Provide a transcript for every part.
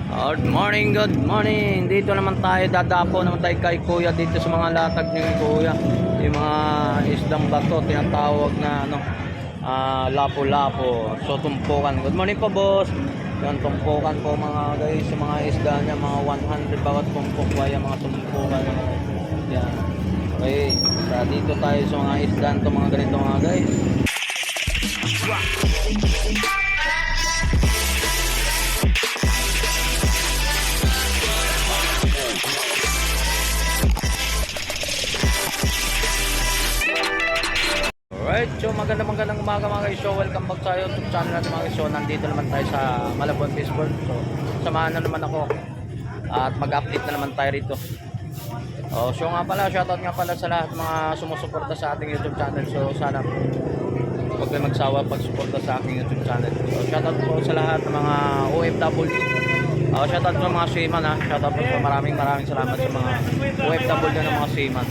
Good morning, good morning. Dito naman tayo, dadapo naman tayo kay Kuya dito sa mga latag ni Kuya. Yung mga isdang bato, tinatawag na lapo-lapo. So tumpukan. Good morning po, boss. Yan, tumpukan po mga guys, yung mga isda niya, mga 100 bawat tumpok ba yung mga tumpukan. Yan. Okay, dito tayo sa mga isda nito, mga ganito mga guys. Alright, so magandang umaga mga guys. So welcome back sa YouTube channel natin mga guys. So nandito naman tayo sa Malabon Fishport. So samahan na naman ako at mag-update na naman tayo rito. So nga pala, shoutout nga pala sa lahat mga sumusuporta sa ating YouTube channel. So sana huwag kayo magsawa pagsuporta sa aking YouTube channel. So shoutout po sa lahat ng mga OFW. Shoutout po mga seaman ha. Shoutout po maraming salamat sa mga OFW ng mga seaman.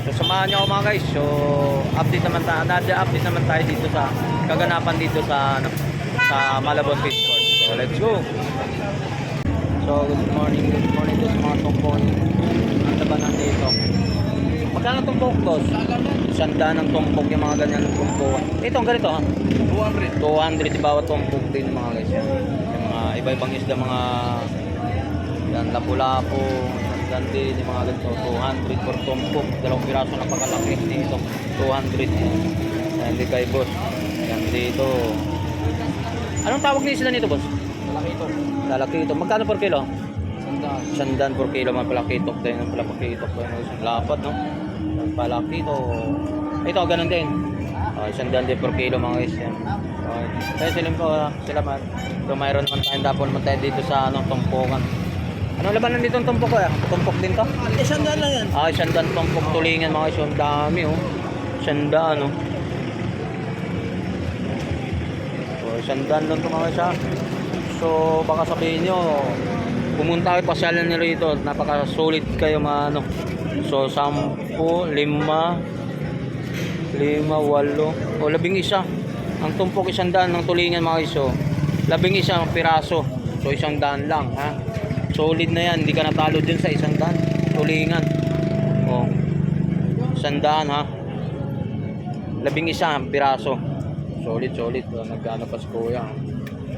So samahan niyo ako mga guys. So update naman tayo dito sa kaganapan dito sa Malabon Fishport. So let's go. So good morning to sa mga tumpok. Ang taba nandito. Magkano tumpok, boss? 100 ng tumpok yung mga ganyan ng tumpok. Ito ang ganito ha. 200 bawat tumpok din mga guys. Yan. Yung mga iba-ibang isda, mga yan, lapu-lapo, din yung mga ganito, 200 per tumpok, dalawang piraso na pagkalaki dito, 200. Yan, hindi kay boss. Yan dito. Anong tawag ni isda nito, boss? Lalaki ito. Magkano per kilo? 100 per kilo, mga palakitok tayo ng palakitok tayo ng isang lapad, no? Palakito. Ito, ganun din. 100 din per kilo mga guys. Yan. Tayo silim ko, salamat. So mayroon naman tayo, dapo naman tayo dito sa tumpokan. Anong labanan dito ang tumpok ko ya? Tumpok din to? Sandaan lang yan. Sandaan tumpok tulingan mga guys. Ang dami oh. Sandaan oh. So sandaan lang ito mga guys. So baka sabihin nyo, pumunta kayo, pasyalan nyo rito. Napaka-solid kayo mga ano. So 10, 5, 8 o 11. Ang tumpok 100 ng tulingan mga guys. So 11 piraso. So 100 lang ha. Solid na yan, hindi ka natalo dun sa 100 tulingan. 100 ha. 11 piraso. Solid. Nagano pa si Kuya.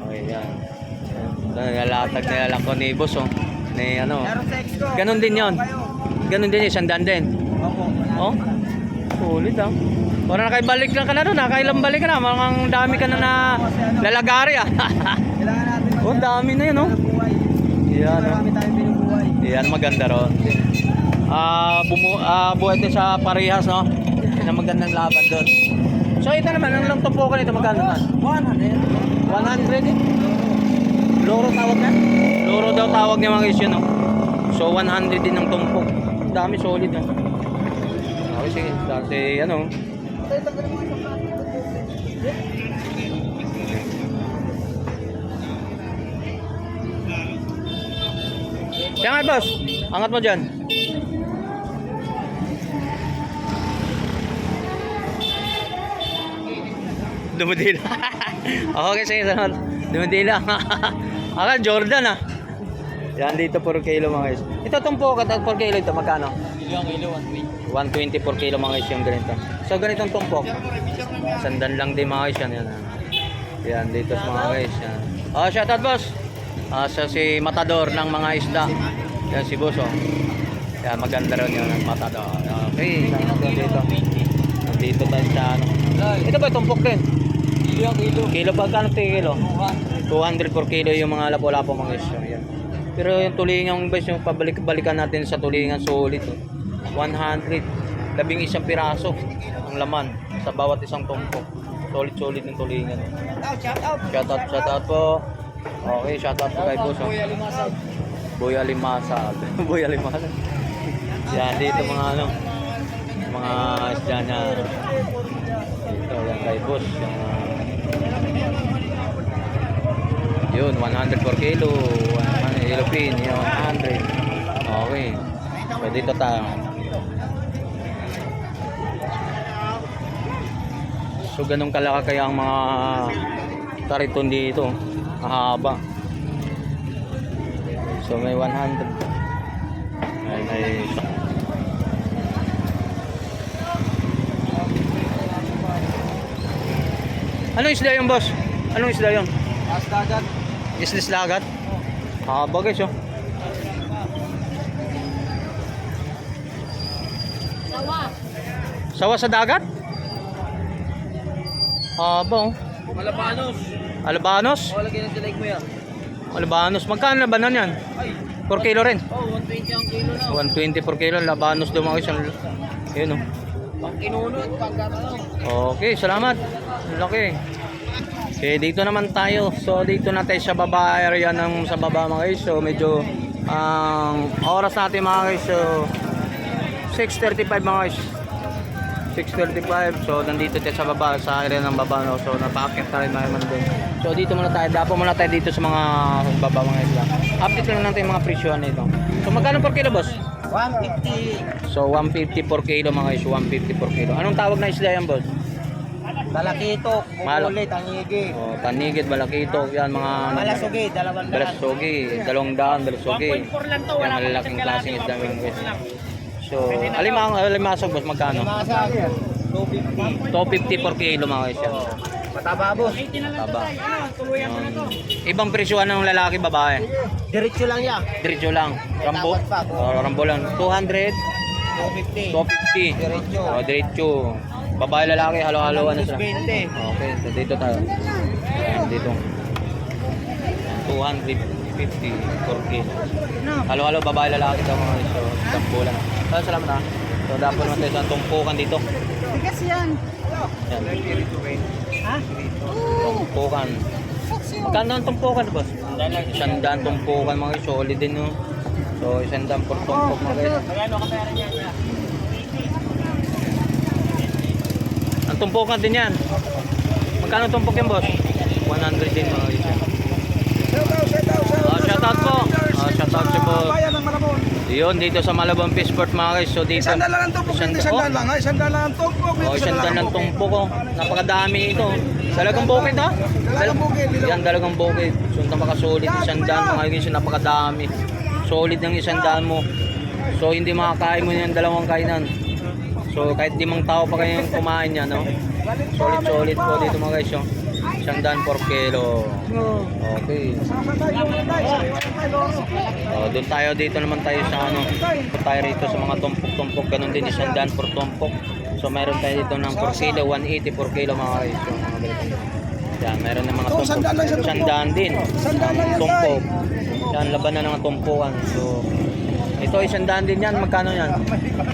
Okay, yan. Nagalatag na lang ko ni boss oh. Ni ano. Ganon din yon. Ganon din 100 din. Oh. Solid ah. Para nakaibalik ka na doon, nakailang balik ka na. Mga dami ka na lalagari ah. Oh, dami na yun oh. Yan, marami tayong binubuhay. Yan, maganda ron. Buhay din sa parehas, no? Na magandang laban doon. So ito naman, ang lang tumpukan ito, magkano naman? 100 eh? Loro tawag na? Loro daw tawag niya mga isyo, no? So 100 din ng tumpok. Dami, solid, no? Okay, sige. Dati, ano? Angat boss, angat mo dyan. Dumadila. Okay, sige, sangat. Dumadila. Akala Jordan ah. Yan dito per kilo mga guys. Ito tumpok at per kilo ito magkano? Kilo 120 per kilo mga guys yung ganito. So ganitong tumpok. 100 lang din mga guys yan. Yan dito sa mga guys. Yan. Shoutout boss. Si Matador ng mga isda. Yan si boss oh. Yan maganda rin yun ang Matador. Okay, dito. Dito tayo sa ano. Ito ba tumpok din? Kilo ba? Kano kilo? 200 per kilo yung mga lapo-lapo mga isda. Yan. Pero yung tulingan guys, yung pabalik-balikan natin sa tulingan solid oh. 100. 11 piraso ang laman sa bawat isang tumpok. Solid ng tulingan. Shoutout po. Okay, shoutout po kay boss. Boy Alimasa. Boy Alimasa. Yan dito mga ano, mga isda niya. Dito yan kay boss. Yun, 100 per kilo. 100 Philippine, 100. Okay. So dito tayo. So ganun kalaki kaya ang mga kariton dito. Mahaba. So may 100. May Anong isda yun, boss? Anong isda yun? Dagat. Islis lagat? Haba guys, oh. Sawa sa dagat? Haba, oh. Malabanos. Albanos? O, lagyan ng tilig mo yan. Albanos. Magkano labanan yan? Ay. 4 kilo rin? Oh, 120 ang kilo na. 120 per kilo. Labanos daw mga isang... Ayun, oh. Pang kinunod, pang gano'n. Okay, salamat. Laki. Okay, dito naman tayo. So dito na tayo sa baba area ng sa baba mga guys. So medyo ang oras natin mga guys. So 6:35 mga guys. 6:35. So nandito tayo sa baba sa area ng baba, no. So napakit na rin naman doon. So dito muna tayo. Dapo muna tayo dito sa mga baba mga guys. Update lang natin yung mga presyo nito. So magkano per kilo, boss? 150. So 150 per kilo mga guys. 150 per kilo. Anong tawag na isda yan, boss? Malakitok, bumuli, tangigi. Oh, tanigid, malakitok, yan mga Malasugi, 200. balasugi, 200 balasugi. Yan malalaking klaseng isda mga guys. So, alimasog boss magkano? Masag, 250. 250 per kilo mga guys yan. Mataba, boss. Taba. Ibang presyo ng lalaki babae. Diretso lang yan. Diretso lang. Rambo. Oh, rambo lang. 200, 250. 250. Diretso. Oh, diretso. Babae lalaki halo-haloan na sila. 20. Okay, so dito tayo. Ayan, dito. 250 per kilo. Halo-halo, babae lalaki daw mga guys. So, sampu lang. So, salamat ha. So, dapat naman tayo sa tumpukan dito. Tigas yan. Yan, Ha? tumpukan. Magkano ang tumpukan, boss? 100 tumpukan mga guys. Solid din, no? So, 100 per tumpok mga guys. Ang tumpukan din yan. Magkano tumpok yan, boss? 100 din mga guys. Shoutout po. Shoutout si boss. Yun, dito sa Malabon Fishport mga guys. So dito. Isang dala lang tumpok, isang dala lang. Isang dala lang tumpok. Isang dala ng tumpok, oh. Napakadami ito. Dalagang bukid, ha? Dalagang bukid. Yan, dalagang bukid. So napakasolid. Isang daan mga guys. Napakadami. Solid ng isang daan mo. So hindi makakain mo yan dalawang kainan. So kahit 5 tao pa kayong kumain yan, no? Solid po dito mga guys, oh. 100 per kilo. Okay. Doon tayo dito naman tayo sa ano. Tayo rito sa mga tumpok-tumpok. Ganun din 100 per tumpok. So mayroon tayo dito ng per kilo, 180 per kilo mga guys. So, mga ganito. Yan, meron ng mga tumpok. 100 din. Tumpok. Yan, laban na ng tumpukan. So ito 100 din yan. Magkano yan?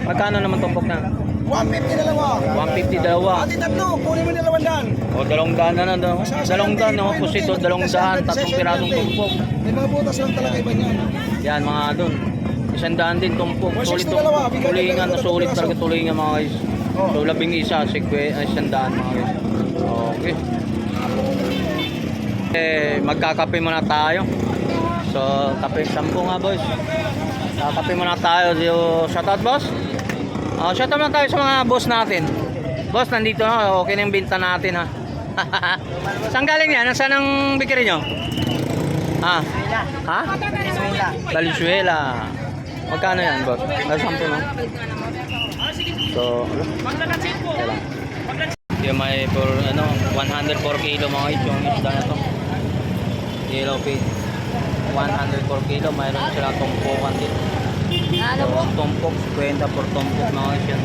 Magkano naman tumpok na? 150 dalawa. 150 dalawa. Ati tatlo, kunin mo yung 200. O, 200 na no? 200 no? Pusito, 200. 3 pirasong tumpok. May mga butas lang talaga iba niyan. Yan, mga doon. 100 din tumpok. Sulit tulingan na sulit talaga tulingan mga guys. So, 11 isa, 100 mga guys. Okay. Magkakape muna tayo. So, kape 10 nga boys. Kape muna tayo. Shoutout boss. Shoutout muna tayo sa mga boss natin. Boss, nandito na. Okay na yung binta natin ha. Saan galing yan? Saan ang bikiri nyo? Ha? Venezuela. Valenzuela. Magkano yan boss? Ay, 10 no? So, kailan? Yung may for, 100 per kilo mga ito. Yung isda na to. Yellow pig. 100 per kilo. Mayroon sila tumpukan din. So, tumpok, 50 per tumpok mga ito.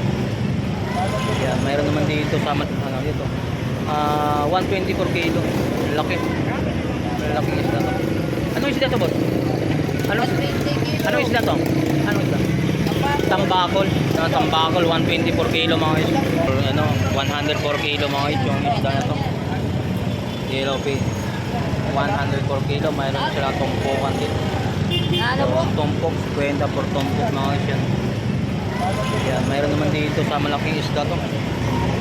Yan, mayroon naman dito sa dito. 120 per kilo. Laki. Laki isda to. Anong isda to, boss? Anong isda to? Anong isda? Tambakol. Tambakol 120 per kilo mga isda. 100 per kilo mga isda. Yung isda na to. Yellow pig. 100 per kilo. Mayroon sila tumpukan din. So, tumpok, 50 per tumpok mga isda. Yan, mayroon naman dito sa malaking isda to.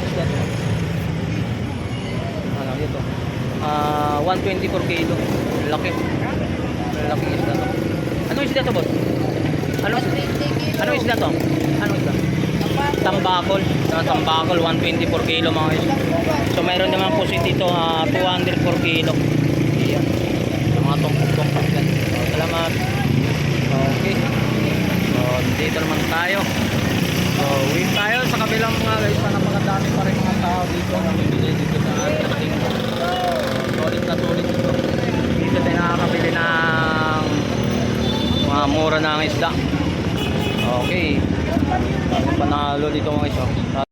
Isda to. Ano dito? 120 per kilo. Laki. Laking isda to. Anong isda to, boss? Anong isda to? Anong isda? Tambakol. Tambakol 120 per kilo mga isda. So mayroon naman po dito 200 per kilo. Yan. So, mga tumpok-tumpok yan. So, salamat. dito. Namimili dito sa ating solid na solid dito. Dito tayo nakakabili ng mga mura ng isda. Okay. Panalo dito mga iso.